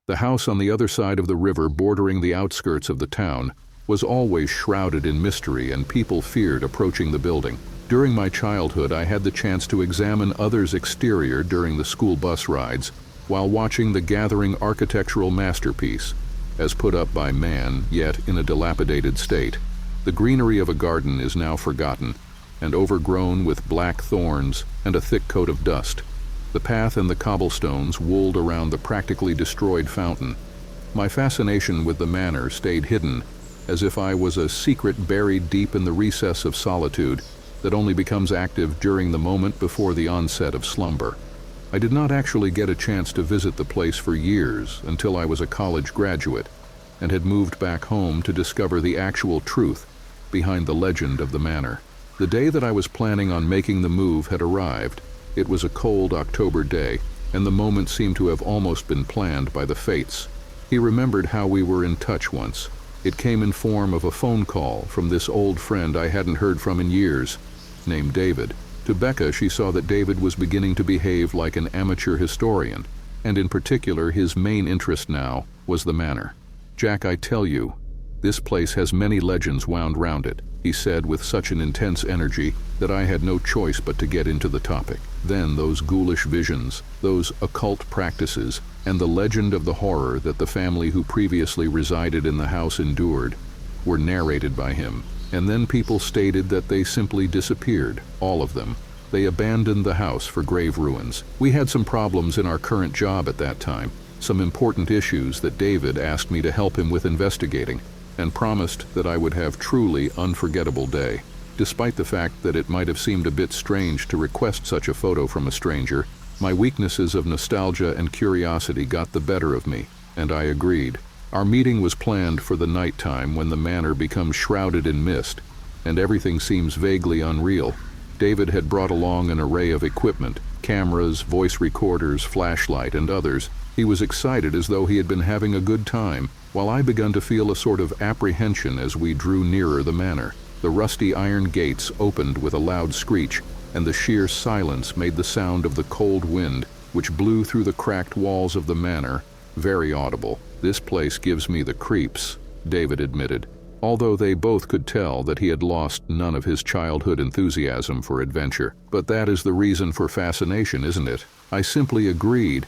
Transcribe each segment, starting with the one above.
The house on the other side of the river bordering the outskirts of the town was always shrouded in mystery, and people feared approaching the building. During my childhood, I had the chance to examine others' exterior during the school bus rides while watching the gathering architectural masterpiece, as put up by man, yet in a dilapidated state. The greenery of a garden is now forgotten and overgrown with black thorns and a thick coat of dust. The path and the cobblestones wooled around the practically destroyed fountain. My fascination with the manor stayed hidden, as if I was a secret buried deep in the recess of solitude that only becomes active during the moment before the onset of slumber. I did not actually get a chance to visit the place for years until I was a college graduate and had moved back home to discover the actual truth behind the legend of the manor. The day that I was planning on making the move had arrived. It was a cold October day, and the moment seemed to have almost been planned by the fates. He remembered how we were in touch once. It came in form of a phone call from this old friend I hadn't heard from in years, named David. To Becca, she saw that David was beginning to behave like an amateur historian, and in particular his main interest now was the manor. "Jack, I tell you, this place has many legends wound round it," he said with such an intense energy that I had no choice but to get into the topic. Then those ghoulish visions, those occult practices, and the legend of the horror that the family who previously resided in the house endured were narrated by him. And then people stated that they simply disappeared, all of them. They abandoned the house for grave ruins. We had some problems in our current job at that time, some important issues that David asked me to help him with investigating, and promised that I would have truly unforgettable day. Despite the fact that it might have seemed a bit strange to request such a photo from a stranger, my weaknesses of nostalgia and curiosity got the better of me, and I agreed. Our meeting was planned for the nighttime when the manor becomes shrouded in mist, and everything seems vaguely unreal. David had brought along an array of equipment, cameras, voice recorders, flashlight, and others. He was excited as though he had been having a good time, while I began to feel a sort of apprehension as we drew nearer the manor. The rusty iron gates opened with a loud screech, and the sheer silence made the sound of the cold wind, which blew through the cracked walls of the manor, very audible. "This place gives me the creeps," David admitted, although they both could tell that he had lost none of his childhood enthusiasm for adventure. "But that is the reason for fascination, isn't it?" I simply agreed,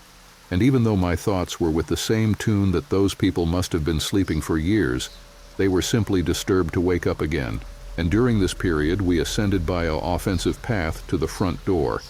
and even though my thoughts were with the same tune that those people must have been sleeping for years, they were simply disturbed to wake up again. And during this period, we ascended by an offensive path to the front door,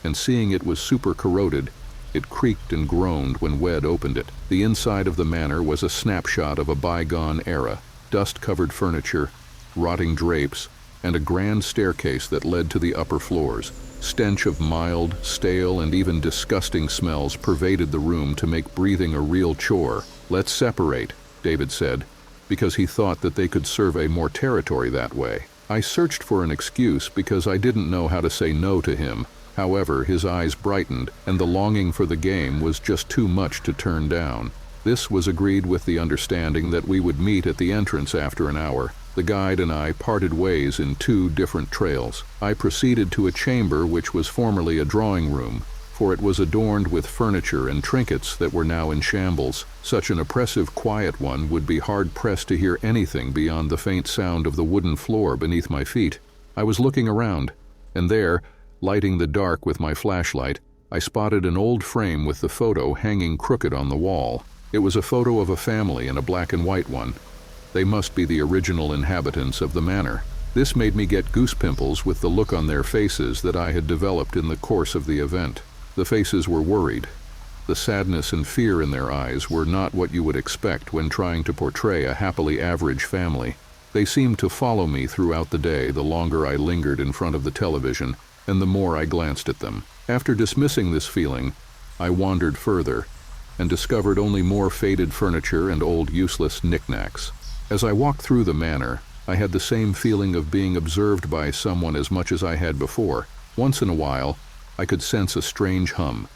and seeing it was super corroded, it creaked and groaned when Wed opened it. The inside of the manor was a snapshot of a bygone era: dust-covered furniture, rotting drapes, and a grand staircase that led to the upper floors. Stench of mild, stale, and even disgusting smells pervaded the room to make breathing a real chore. "Let's separate," David said, because he thought that they could survey more territory that way. I searched for an excuse because I didn't know how to say no to him. However, his eyes brightened, and the longing for the game was just too much to turn down. This was agreed with the understanding that we would meet at the entrance after an hour. The guide and I parted ways in two different trails. I proceeded to a chamber which was formerly a drawing room, for it was adorned with furniture and trinkets that were now in shambles. Such an oppressive, quiet one would be hard-pressed to hear anything beyond the faint sound of the wooden floor beneath my feet. I was looking around, and there, lighting the dark with my flashlight, I spotted an old frame with the photo hanging crooked on the wall. It was a photo of a family and a black and white one. They must be the original inhabitants of the manor. This made me get goose pimples with the look on their faces that I had developed in the course of the event. The faces were worried. The sadness and fear in their eyes were not what you would expect when trying to portray a happily average family. They seemed to follow me throughout the day the longer I lingered in front of the television, and the more I glanced at them. After dismissing this feeling, I wandered further and discovered only more faded furniture and old useless knickknacks. As I walked through the manor, I had the same feeling of being observed by someone as much as I had before. Once in a while, I could sense a strange hum,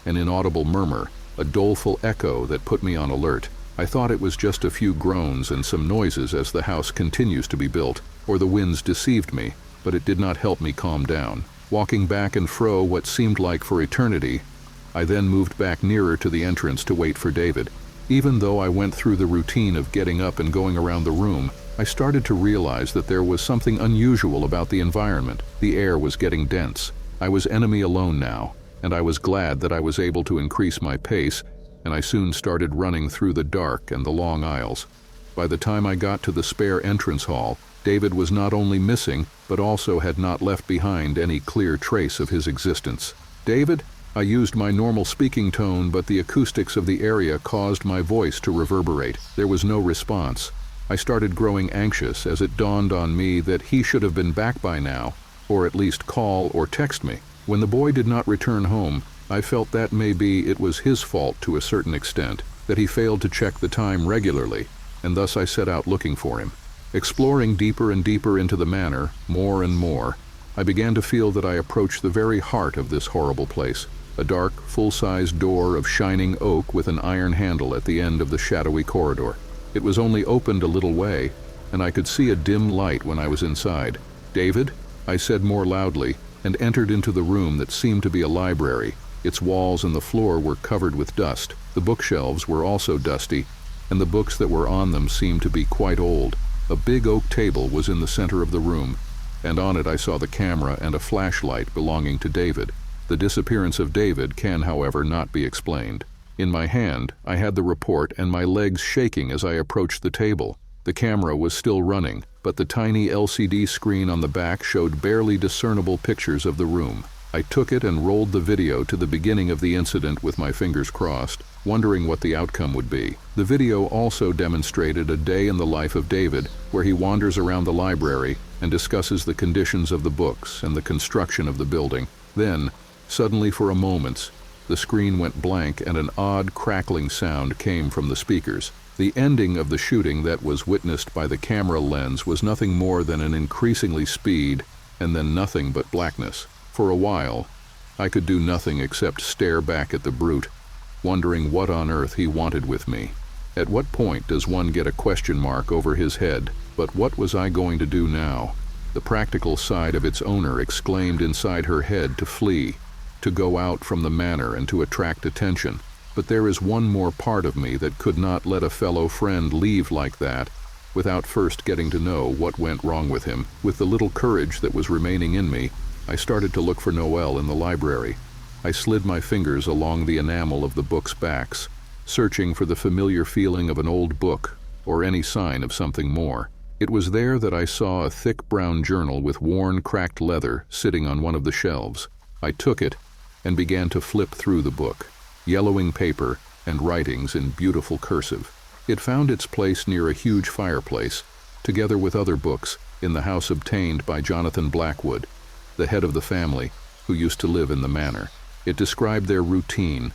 an inaudible murmur, a doleful echo that put me on alert. I thought it was just a few groans and some noises as the house continues to be built, or the winds deceived me, but it did not help me calm down. Walking back and fro what seemed like for eternity, I then moved back nearer to the entrance to wait for David. Even though I went through the routine of getting up and going around the room, I started to realize that there was something unusual about the environment. The air was getting dense. I was enemy alone now, and I was glad that I was able to increase my pace, and I soon started running through the dark and the long aisles. By the time I got to the spare entrance hall, David was not only missing, but also had not left behind any clear trace of his existence. "David?" I used my normal speaking tone, but the acoustics of the area caused my voice to reverberate. There was no response. I started growing anxious as it dawned on me that he should have been back by now, or at least call or text me. When the boy did not return home, I felt that maybe it was his fault to a certain extent, that he failed to check the time regularly, and thus I set out looking for him. Exploring deeper and deeper into the manor, more and more, I began to feel that I approached the very heart of this horrible place. A dark, full-sized door of shining oak with an iron handle at the end of the shadowy corridor. It was only opened a little way, and I could see a dim light when I was inside. "David?" I said more loudly, and entered into the room that seemed to be a library. Its walls and the floor were covered with dust. The bookshelves were also dusty, and the books that were on them seemed to be quite old. A big oak table was in the center of the room, and on it I saw the camera and a flashlight belonging to David. The disappearance of David can, however, not be explained. In my hand, I had the report and my legs shaking as I approached the table. The camera was still running, but the tiny LCD screen on the back showed barely discernible pictures of the room. I took it and rolled the video to the beginning of the incident with my fingers crossed, wondering what the outcome would be. The video also demonstrated a day in the life of David, where he wanders around the library and discusses the conditions of the books and the construction of the building. Then, suddenly for a moment, the screen went blank and an odd crackling sound came from the speakers. The ending of the shooting that was witnessed by the camera lens was nothing more than an increasingly speed and then nothing but blackness. For a while, I could do nothing except stare back at the brute, wondering what on earth he wanted with me. At what point does one get a question mark over his head? But what was I going to do now? The practical side of its owner exclaimed inside her head to flee, to go out from the manor and to attract attention. But there is one more part of me that could not let a fellow friend leave like that without first getting to know what went wrong with him. With the little courage that was remaining in me, I started to look for Noel in the library. I slid my fingers along the enamel of the book's backs, searching for the familiar feeling of an old book or any sign of something more. It was there that I saw a thick brown journal with worn, cracked leather sitting on one of the shelves. I took it and began to flip through the book, yellowing paper and writings in beautiful cursive. It found its place near a huge fireplace, together with other books, in the house obtained by Jonathan Blackwood, the head of the family who used to live in the manor. It described their routine,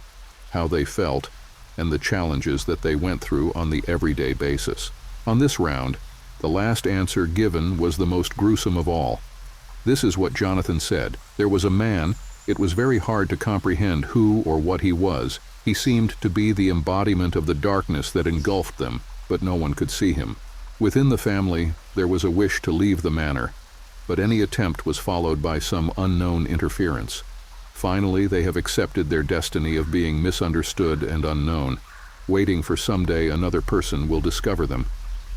how they felt, and the challenges that they went through on the everyday basis. On this round, the last answer given was the most gruesome of all. This is what Jonathan said. There was a man. It was very hard to comprehend who or what he was. He seemed to be the embodiment of the darkness that engulfed them, but no one could see him. Within the family, there was a wish to leave the manor, but any attempt was followed by some unknown interference. Finally, they have accepted their destiny of being misunderstood and unknown, waiting for someday another person will discover them.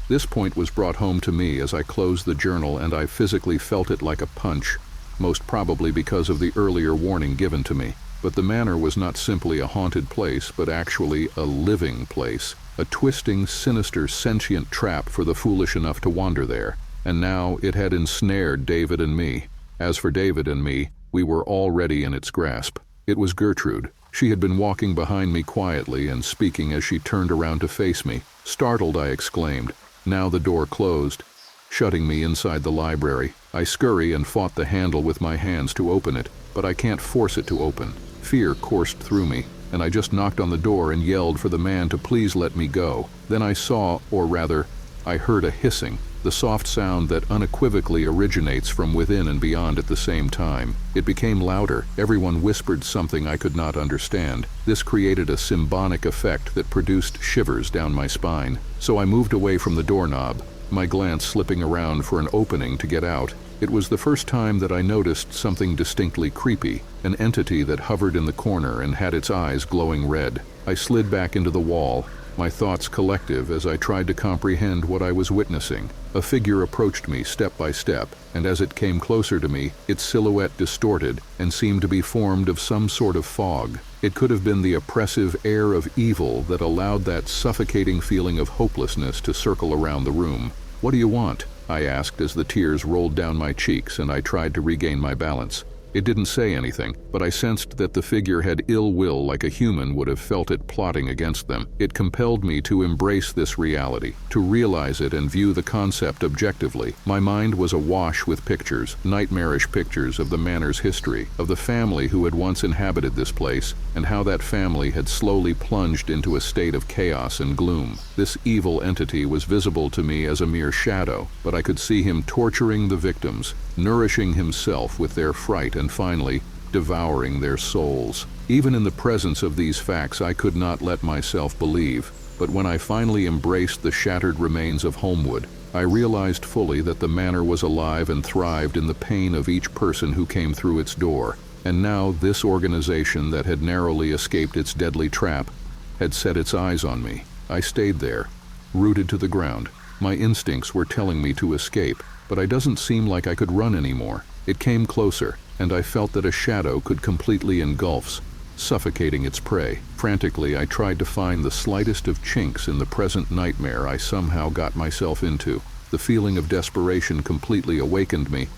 This point was brought home to me as I closed the journal, and I physically felt it like a punch, most probably because of the earlier warning given to me. But the manor was not simply a haunted place, but actually a living place, a twisting, sinister, sentient trap for the foolish enough to wander there. And now it had ensnared David and me. As for David and me, we were already in its grasp. It was Gertrude. She had been walking behind me quietly and speaking as she turned around to face me. Startled, I exclaimed. Now the door closed, shutting me inside the library. I scurry and fought the handle with my hands to open it, but I can't force it to open. Fear coursed through me, and I just knocked on the door and yelled for the man to please let me go. Then I saw, or rather, I heard a hissing, the soft sound that unequivocally originates from within and beyond at the same time. It became louder. Everyone whispered something I could not understand. This created a symbolic effect that produced shivers down my spine. So I moved away from the doorknob, my glance slipping around for an opening to get out. It was the first time that I noticed something distinctly creepy, an entity that hovered in the corner and had its eyes glowing red. I slid back into the wall, my thoughts collective as I tried to comprehend what I was witnessing. A figure approached me step by step, and as it came closer to me, its silhouette distorted and seemed to be formed of some sort of fog. It could have been the oppressive air of evil that allowed that suffocating feeling of hopelessness to circle around the room. "What do you want?" I asked as the tears rolled down my cheeks and I tried to regain my balance. It didn't say anything, but I sensed that the figure had ill will like a human would have felt it plotting against them. It compelled me to embrace this reality, to realize it and view the concept objectively. My mind was awash with pictures, nightmarish pictures of the Manor's history, of the family who had once inhabited this place, and how that family had slowly plunged into a state of chaos and gloom. This evil entity was visible to me as a mere shadow, but I could see him torturing the victims, nourishing himself with their fright, and finally, devouring their souls. Even in the presence of these facts, I could not let myself believe, but when I finally embraced the shattered remains of Homewood, I realized fully that the Manor was alive and thrived in the pain of each person who came through its door. And now this organization that had narrowly escaped its deadly trap had set its eyes on me. I stayed there, rooted to the ground. My instincts were telling me to escape, but it doesn't seem like I could run anymore. It came closer, and I felt that a shadow could completely engulf, suffocating its prey. Frantically, I tried to find the slightest of chinks in the present nightmare I somehow got myself into. The feeling of desperation completely awakened me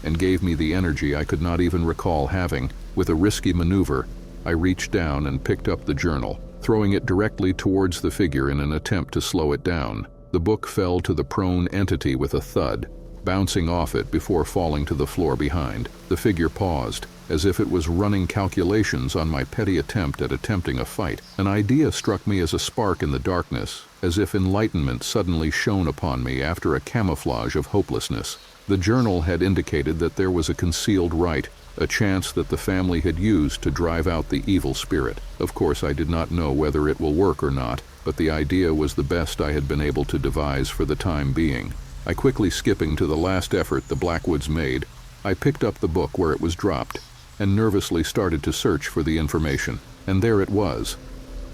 and gave me the energy I could not even recall having. With a risky maneuver, I reached down and picked up the journal, throwing it directly towards the figure in an attempt to slow it down. The book fell to the prone entity with a thud, bouncing off it before falling to the floor behind. The figure paused, as if it was running calculations on my petty attempt at attempting a fight. An idea struck me as a spark in the darkness, as if enlightenment suddenly shone upon me after a camouflage of hopelessness. The journal had indicated that there was a concealed rite, a chance that the family had used to drive out the evil spirit. Of course, I did not know whether it will work or not, but the idea was the best I had been able to devise for the time being. I quickly skipping to the last effort the Blackwoods made, I picked up the book where it was dropped and nervously started to search for the information. And there it was,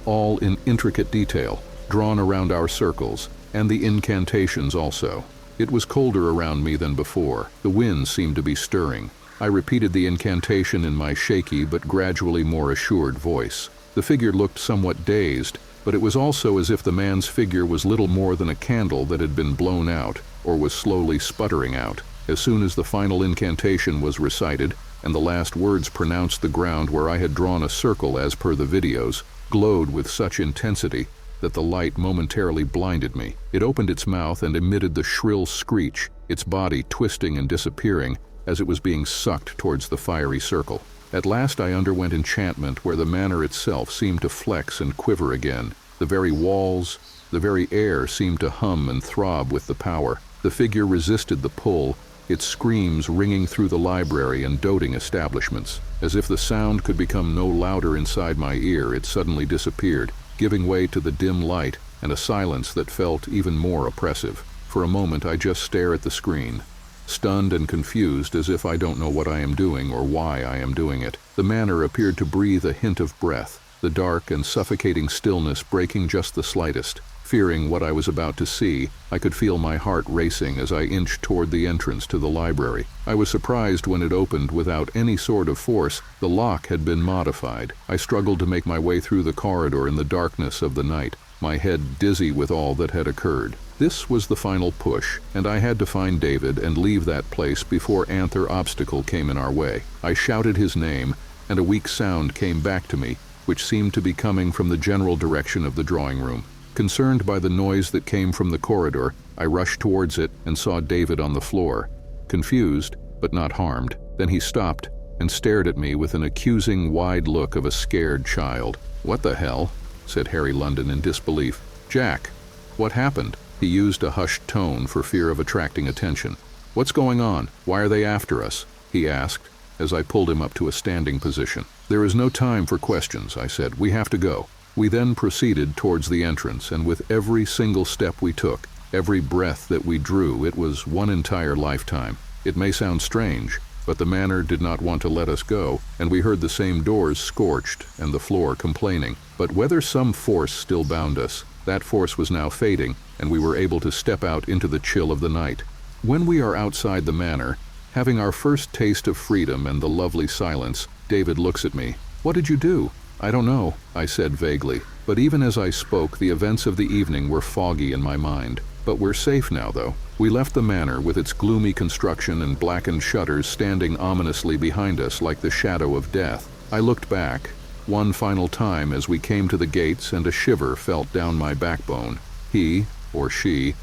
all in intricate detail, drawn around our circles, and the incantations also. It was colder around me than before. The wind seemed to be stirring. I repeated the incantation in my shaky but gradually more assured voice. The figure looked somewhat dazed, but it was also as if the man's figure was little more than a candle that had been blown out, or was slowly sputtering out. As soon as the final incantation was recited, and the last words pronounced, the ground where I had drawn a circle as per the videos glowed with such intensity that the light momentarily blinded me. It opened its mouth and emitted the shrill screech, its body twisting and disappearing as it was being sucked towards the fiery circle. At last I underwent enchantment where the Manor itself seemed to flex and quiver again. The very walls, the very air seemed to hum and throb with the power. The figure resisted the pull, its screams ringing through the library and doting establishments. As if the sound could become no louder inside my ear, it suddenly disappeared, giving way to the dim light and a silence that felt even more oppressive. For a moment I just stare at the screen, stunned and confused as if I don't know what I am doing or why I am doing it. The Manor appeared to breathe a hint of breath, the dark and suffocating stillness breaking just the slightest. Fearing what I was about to see, I could feel my heart racing as I inched toward the entrance to the library. I was surprised when it opened without any sort of force. The lock had been modified. I struggled to make my way through the corridor in the darkness of the night, my head dizzy with all that had occurred. This was the final push, and I had to find David and leave that place before another obstacle came in our way. I shouted his name, and a weak sound came back to me, which seemed to be coming from the general direction of the drawing room. Concerned by the noise that came from the corridor, I rushed towards it and saw David on the floor, confused but not harmed. Then he stopped and stared at me with an accusing, wide look of a scared child. "What the hell?" said Harry London in disbelief. "Jack, what happened?" He used a hushed tone for fear of attracting attention. "What's going on? Why are they after us?" he asked as I pulled him up to a standing position. "There is no time for questions," I said. "We have to go." We then proceeded towards the entrance, and with every single step we took, every breath that we drew, it was one entire lifetime. It may sound strange, but the Manor did not want to let us go, and we heard the same doors scorched and the floor complaining. But whether some force still bound us, That force was now fading, and we were able to step out into the chill of the night. When we are outside the manor, having our first taste of freedom and the lovely silence, David looks at me. "What did you do?" "I don't know," I said vaguely. But even as I spoke, the events of the evening were foggy in my mind. "But we're safe now, though." We left the manor with its gloomy construction and blackened shutters standing ominously behind us like the shadow of death. I looked back one final time as we came to the gates, and a shiver felt down my backbone. He, or she,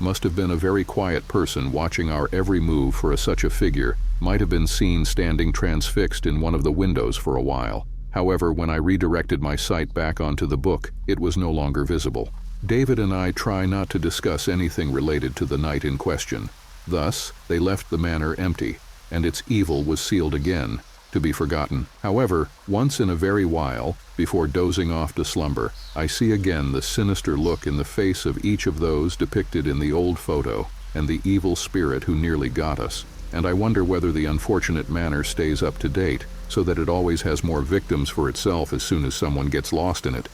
must have been a very quiet person watching our every move, for such a figure might have been seen standing transfixed in one of the windows for a while. However, when I redirected my sight back onto the book, it was no longer visible. David and I try not to discuss anything related to the night in question. Thus, they left the manor empty, and its evil was sealed again, to be forgotten. However, once in a very while, before dozing off to slumber, I see again the sinister look in the face of each of those depicted in the old photo, and the evil spirit who nearly got us. And I wonder whether the unfortunate manor stays up to date, so that it always has more victims for itself as soon as someone gets lost in it.